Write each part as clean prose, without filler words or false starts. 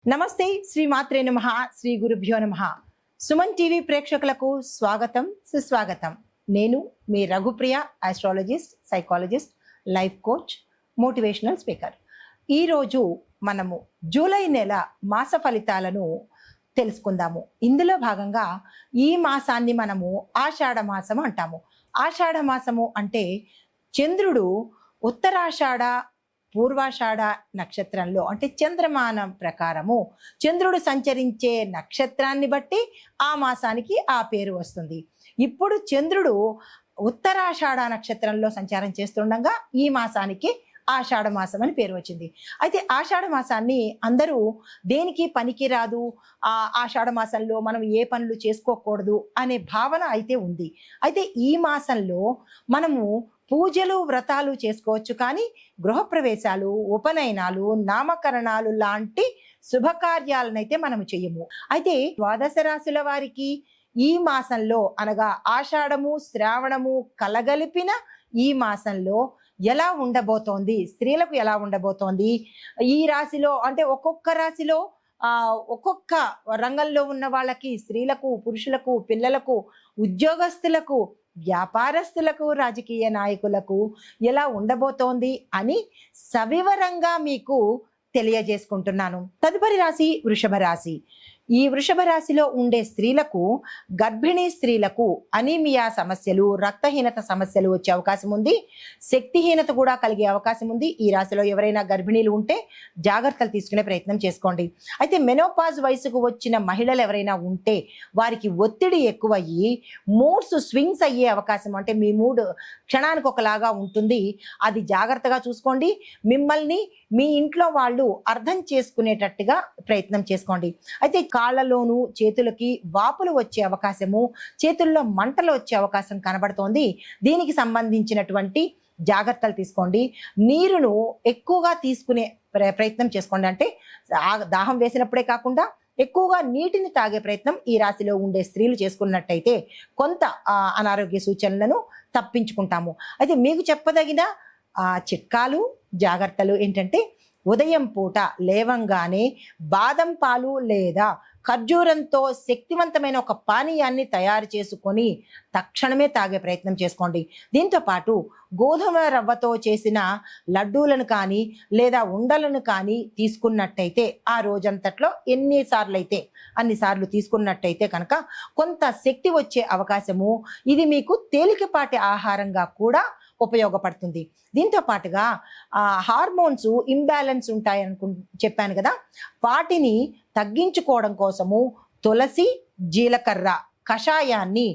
నమస్తే శ్రీ మాత్రే నమః శ్రీ గురుభ్యో నమః సుమన్ టీవీ ప్రేక్షకులకు స్వాగతం సుస్వాగతం నేను మీ Raghupriya astrologist psychologist life coach motivational speaker ఈ రోజు మనము జూలై నెల మాస ఫలితాలను తెలుసుకుందాము ఇందులో భాగంగా ఈ మాసాన్ని మనము ఆషాఢ మాసం అంటాము ఆషాఢ మాసము అంటే చంద్రుడు ఉత్తరాషాఢ పూర్వాషాఢ నక్షత్రంలో అంటే చంద్రమానం ప్రకారము చంద్రుడు సంచరించే నక్షత్రాన్ని బట్టి ఆ మాసానికి ఆ పేరు వస్తుంది. ఇప్పుడు చంద్రుడు ఉత్తరాషాఢ నక్షత్రంలో సంచారం చేస్తుండగా ఈ మాసానికి ఆషాఢ మాసం అని పేరు వచ్చింది. అయితే ఆషాఢ మాసాన్ని అందరూ దేనికి పనికిరాదు, ఆషాఢ మాసంలో మనం ఏ పనులు చేసుకోకూడదు అనే భావన అయితే ఉంది. అయితే ఈ మాసంలో మనము పూజలు వ్రతాలు చేసుకోవచ్చు, కానీ గృహప్రవేశాలు ఉపనయనాలు నామకరణాలు లాంటి శుభకార్యాలనైతే మనము చెయ్యము. అయితే ద్వాదశ రాశుల వారికి ఈ మాసంలో అనగా ఆషాఢము శ్రావణము కలగలిపిన ఈ మాసంలో ఎలా ఉండబోతోంది, స్త్రీలకు ఎలా ఉండబోతోంది, ఈ రాశిలో అంటే ఒక్కొక్క రాశిలో ఒక్కొక్క రంగంలో ఉన్న వాళ్ళకి స్త్రీలకు పురుషులకు పిల్లలకు ఉద్యోగస్తులకు వ్యాపారస్తులకు రాజకీయ నాయకులకు ఎలా ఉండబోతోంది అని సవివరంగా మీకు తెలియజేసుకుంటున్నాను. తదుపరి రాశి వృషభ రాశి. ఈ వృషభ రాశిలో ఉండే స్త్రీలకు గర్భిణీ స్త్రీలకు అనీమియా సమస్యలు రక్తహీనత సమస్యలు వచ్చే అవకాశం ఉంది. శక్తిహీనత కూడా కలిగే అవకాశం ఉంది. ఈ రాశిలో ఎవరైనా గర్భిణీలు ఉంటే జాగ్రత్తలు తీసుకునే ప్రయత్నం చేసుకోండి. అయితే మెనోపాజ్ వయసుకు వచ్చిన మహిళలు ఎవరైనా ఉంటే వారికి ఒత్తిడి ఎక్కువయ్యి మూడ్స్ స్వింగ్స్ అయ్యే అవకాశం, అంటే మీ మూడ్ క్షణానికి ఒకలాగా ఉంటుంది. అది జాగ్రత్తగా చూసుకోండి. మిమ్మల్ని మీ ఇంట్లో వాళ్ళు అర్థం చేసుకునేటట్టుగా ప్రయత్నం చేసుకోండి. అయితే కాళ్ళలోను చేతులకి వాపులు వచ్చే అవకాశము, చేతుల్లో మంటలు వచ్చే అవకాశం కనబడుతోంది. దీనికి సంబంధించినటువంటి జాగ్రత్తలు తీసుకోండి. నీరును ఎక్కువగా తీసుకునే ప్రయత్నం చేసుకోండి. అంటే దాహం వేసినప్పుడే కాకుండా ఎక్కువగా నీటిని తాగే ప్రయత్నం ఈ రాశిలో ఉండే స్త్రీలు చేసుకున్నట్టయితే కొంత అనారోగ్య సూచనలను తప్పించుకుంటాము. అయితే మీకు చెప్పదగిన చిట్కాలు జాగ్రత్తలు ఏంటంటే, ఉదయం పూట లేవంగానే బాదం పాలు లేదా ఖర్జూరంతో శక్తివంతమైన ఒక పానీయాన్ని తయారు చేసుకొని తక్షణమే తాగే ప్రయత్నం చేసుకోండి. దీంతో పాటు గోధుమ రవ్వతో చేసిన లడ్డూలను కానీ లేదా ఉండలను కానీ తీసుకున్నట్టయితే ఆ రోజంతట్లో ఎన్నిసార్లు అయితే అన్నిసార్లు తీసుకున్నట్టయితే కనుక కొంత శక్తి వచ్చే అవకాశము, ఇది మీకు తేలికపాటి ఆహారంగా కూడా ఉపయోగపడుతుంది. దీంతో పాటుగా హార్మోన్స్ ఇంబ్యాలెన్స్ ఉంటాయనుకు చెప్పాను కదా, వాటిని తగ్గించుకోవడం కోసము తులసి జీలకర్ర కషాయాన్ని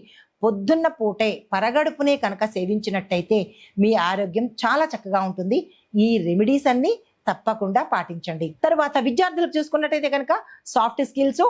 పొద్దున్న పూటే పరగడుపునే కనుక సేవించినట్టయితే మీ ఆరోగ్యం చాలా చక్కగా ఉంటుంది. ఈ రెమెడీస్ అన్ని తప్పకుండా పాటించండి. తర్వాత విద్యార్థులకు చూసుకున్నట్టయితే కనుక సాఫ్ట్ స్కిల్స్,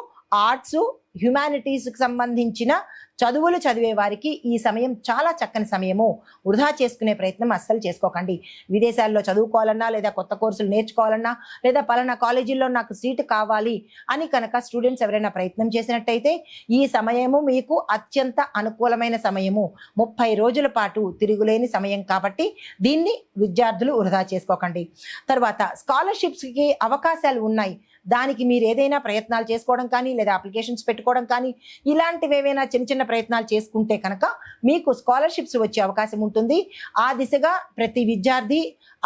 ఆర్ట్స్, హ్యుమానిటీస్కి సంబంధించిన చదువులు చదివే వారికి ఈ సమయం చాలా చక్కని సమయము. వృధా చేసుకునే ప్రయత్నం అస్సలు చేసుకోకండి. విదేశాల్లో చదువుకోవాలన్నా లేదా కొత్త కోర్సులు నేర్చుకోవాలన్నా లేదా పలానా కాలేజీల్లో నాకు సీటు కావాలి అని కనుక స్టూడెంట్స్ ఎవరైనా ప్రయత్నం చేసినట్టయితే ఈ సమయము మీకు అత్యంత అనుకూలమైన సమయము. 30 రోజుల పాటు తిరుగులేని సమయం కాబట్టి దీన్ని విద్యార్థులు వృధా చేసుకోకండి. తర్వాత స్కాలర్షిప్స్కి అవకాశాలు ఉన్నాయి. దానికి మీరు ఏదైనా ప్రయత్నాలు చేసుకోవడం కానీ లేదా అప్లికేషన్స్ పెట్టుకోవడం కానీ ఇలాంటివి ఏవైనా చిన్న చిన్న ప్రయత్నాలు చేసుకుంటే కనుక మీకు స్కాలర్షిప్స్ వచ్చే అవకాశం ఉంటుంది. ఆ దిశగా ప్రతి విద్యార్థి,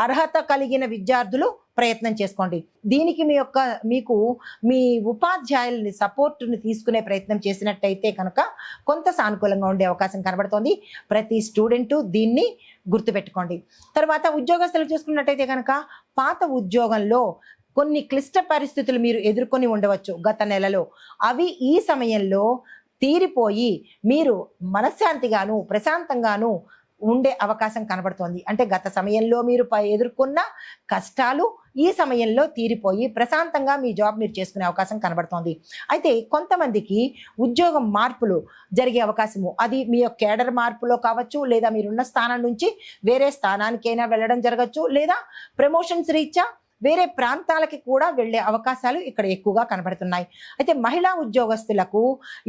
అర్హత కలిగిన విద్యార్థులు ప్రయత్నం చేసుకోండి. దీనికి మీకు మీ ఉపాధ్యాయులని సపోర్టుని తీసుకునే ప్రయత్నం చేసినట్టయితే కనుక కొంత సానుకూలంగా ఉండే అవకాశం కనబడుతోంది. ప్రతి స్టూడెంటు దీన్ని గుర్తుపెట్టుకోండి. తర్వాత ఉద్యోగస్తులు చూసుకున్నట్టయితే కనుక పాత ఉద్యోగంలో కొన్ని క్లిష్ట పరిస్థితులు మీరు ఎదుర్కొని ఉండవచ్చు గత నెలలో. అవి ఈ సమయంలో తీరిపోయి మీరు మనశ్శాంతిగాను ప్రశాంతంగాను ఉండే అవకాశం కనబడుతోంది. అంటే గత సమయంలో మీరు ఎదుర్కొన్న కష్టాలు ఈ సమయంలో తీరిపోయి ప్రశాంతంగా మీ జాబ్ మీరు చేసుకునే అవకాశం కనబడుతోంది. అయితే కొంతమందికి ఉద్యోగం మార్పులు జరిగే అవకాశము, అది మీ యొక్క కేడర్ మార్పులో కావచ్చు, లేదా మీరున్న స్థానం నుంచి వేరే స్థానానికైనా వెళ్ళడం జరగచ్చు, లేదా ప్రమోషన్స్ రీత్యా వేరే ప్రాంతాలకి కూడా వెళ్ళే అవకాశాలు ఇక్కడ ఎక్కువగా కనబడుతున్నాయి. అయితే మహిళా ఉద్యోగస్తులకు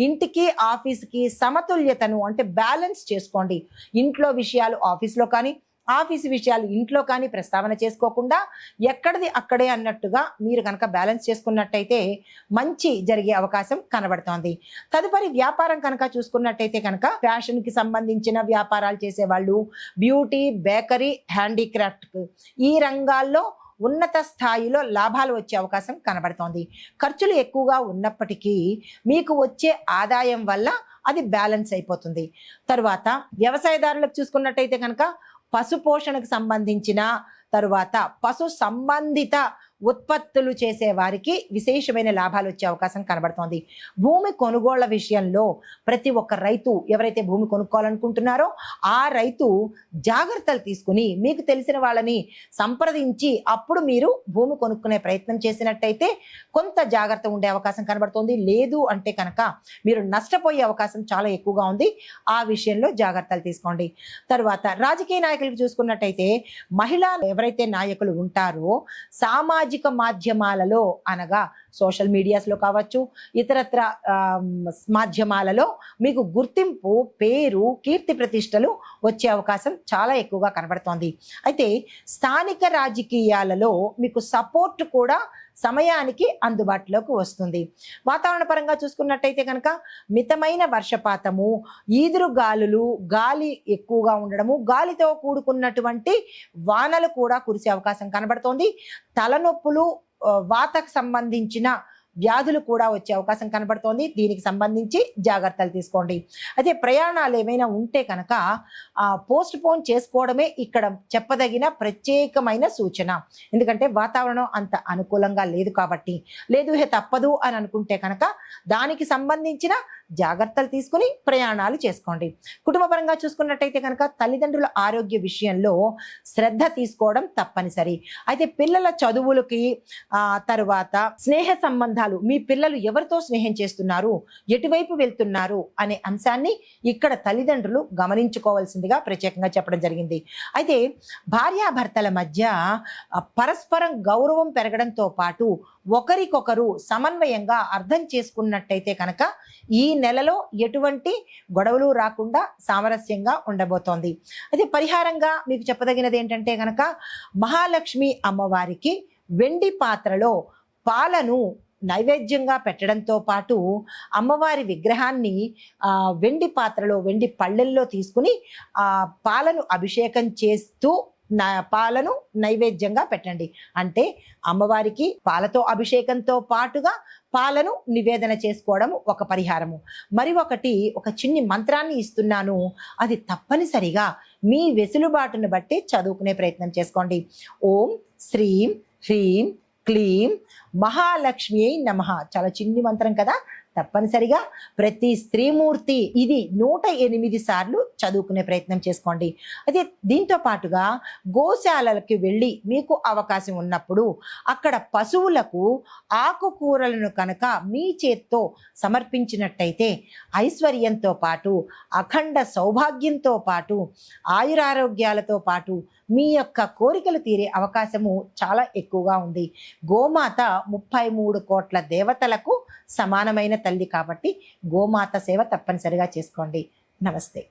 ఇంటికి ఆఫీస్కి సమతుల్యతను అంటే బ్యాలెన్స్ చేసుకోండి. ఇంట్లో విషయాలు ఆఫీస్లో కానీ ఆఫీసు విషయాలు ఇంట్లో కానీ ప్రస్తావన చేసుకోకుండా ఎక్కడిది అక్కడే అన్నట్టుగా మీరు కనుక బ్యాలెన్స్ చేసుకున్నట్టయితే మంచి జరిగే అవకాశం కనబడుతోంది. తదుపరి వ్యాపారం కనుక చూసుకున్నట్టయితే కనుక ఫ్యాషన్కి సంబంధించిన వ్యాపారాలు చేసేవాళ్ళు, బ్యూటీ, బేకరీ, హ్యాండీక్రాఫ్ట్ ఈ రంగాల్లో ఉన్నత స్థాయిలో లాభాలు వచ్చే అవకాశం కనబడుతోంది. ఖర్చులు ఎక్కువగా ఉన్నప్పటికీ మీకు వచ్చే ఆదాయం వల్ల అది బ్యాలెన్స్ అయిపోతుంది. తరువాత వ్యవసాయదారులకు చూసుకున్నట్టయితే కనుక పశు పోషణకు సంబంధించిన తరువాత పశు సంబంధిత ఉత్పత్తులు చేసే వారికి విశేషమైన లాభాలు వచ్చే అవకాశం కనబడుతోంది. భూమి కొనుగోళ్ల విషయంలో ప్రతి ఒక్క రైతు ఎవరైతే భూమి కొనుక్కోవాలనుకుంటున్నారో ఆ రైతు జాగ్రత్తలు తీసుకుని మీకు తెలిసిన వాళ్ళని సంప్రదించి అప్పుడు మీరు భూమి కొనుక్కునే ప్రయత్నం చేసినట్టయితే కొంత జాగ్రత్త ఉండే అవకాశం కనబడుతోంది. లేదు అంటే కనుక మీరు నష్టపోయే అవకాశం చాలా ఎక్కువగా ఉంది. ఆ విషయంలో జాగ్రత్తలు తీసుకోండి. తర్వాత రాజకీయ నాయకులకు చూసుకున్నట్టయితే మహిళా ఎవరైతే నాయకులు ఉంటారో సామాజిక మాధ్యమాలలో అనగా సోషల్ మీడియాస్లో కావచ్చు, ఇతరత్ర మాధ్యమాలలో మీకు గుర్తింపు, పేరు, కీర్తి ప్రతిష్టలు వచ్చే అవకాశం చాలా ఎక్కువగా కనబడుతోంది. అయితే స్థానిక రాజకీయాలలో మీకు సపోర్ట్ కూడా సమయానికి అందుబాటులోకి వస్తుంది. వాతావరణ పరంగా చూసుకున్నట్టయితే కనుక మితమైన వర్షపాతము, ఈదురు గాలులు, గాలి ఎక్కువగా ఉండడము, గాలితో కూడుకున్నటువంటి వానలు కూడా కురిసే అవకాశం కనబడుతోంది. తలనొప్పులు, వాతకు సంబంధించిన వ్యాధులు కూడా వచ్చే అవకాశం కనబడుతోంది. దీనికి సంబంధించి జాగ్రత్తలు తీసుకోండి. అయితే ప్రయాణాలు ఏమైనా ఉంటే కనుక పోస్ట్ పోన్ చేసుకోవడమే ఇక్కడ చెప్పదగిన ప్రత్యేకమైన సూచన. ఎందుకంటే వాతావరణం అంత అనుకూలంగా లేదు కాబట్టి. లేదు తప్పదు అని అనుకుంటే కనుక దానికి సంబంధించిన జాగ్రత్తలు తీసుకుని ప్రయాణాలు చేసుకోండి. కుటుంబపరంగా చూసుకున్నట్టయితే కనుక తల్లిదండ్రుల ఆరోగ్య విషయంలో శ్రద్ధ తీసుకోవడం తప్పనిసరి. అయితే పిల్లల చదువులకి తరువాత స్నేహ సంబంధాలు, మీ పిల్లలు ఎవరితో స్నేహం చేస్తున్నారు, ఎటువైపు వెళ్తున్నారు అనే అంశాన్ని ఇక్కడ తల్లిదండ్రులు గమనించుకోవాల్సిందిగా ప్రత్యేకంగా చెప్పడం జరిగింది. అయితే భార్యాభర్తల మధ్య పరస్పరం గౌరవం పెరగడంతో పాటు ఒకరికొకరు సమన్వయంగా అర్థం చేసుకున్నట్టయితే కనుక ఈ నెలలో ఎటువంటి గొడవలు రాకుండా సామరస్యంగా ఉండబోతోంది. అయితే పరిహారంగా మీకు చెప్పదగినది ఏంటంటే కనుక మహాలక్ష్మి అమ్మవారికి వెండి పాత్రలో పాలను నైవేద్యంగా పెట్టడంతో పాటు అమ్మవారి విగ్రహాన్ని వెండి పాత్రలో, వెండి పళ్ళెల్లో తీసుకుని పాలను అభిషేకం చేస్తూ పాలను నైవేద్యంగా పెట్టండి. అంటే అమ్మవారికి పాలతో అభిషేకంతో పాటుగా పాలను నివేదన చేసుకోవడం ఒక పరిహారము. మరి ఒకటి, ఒక చిన్ని మంత్రాన్ని ఇస్తున్నాను, అది తప్పనిసరిగా మీ వెసులుబాటును బట్టి చదువుకునే ప్రయత్నం చేసుకోండి. ఓం శ్రీం హ్రీం క్లీం మహాలక్ష్మి నమః. చాలా చిన్ని మంత్రం కదా, తప్పనిసరిగా ప్రతి స్త్రీమూర్తి ఇది 108 సార్లు చదువుకునే ప్రయత్నం చేసుకోండి. అయితే దీంతో పాటుగా గోశాలకి వెళ్ళి మీకు అవకాశం ఉన్నప్పుడు అక్కడ పశువులకు ఆకుకూరలను కనుక మీ చేత్తో సమర్పించినట్టయితే ఐశ్వర్యంతో పాటు, అఖండ సౌభాగ్యంతో పాటు, ఆయురారోగ్యాలతో పాటు మీ యొక్క కోరికలు తీరే అవకాశము చాలా ఎక్కువగా ఉంది. గోమాత 33 కోట్ల దేవతలకు సమానమైన తల్లి కాబట్టి గోమాత సేవ తప్పనిసరిగా చేసుకోండి. నమస్తే.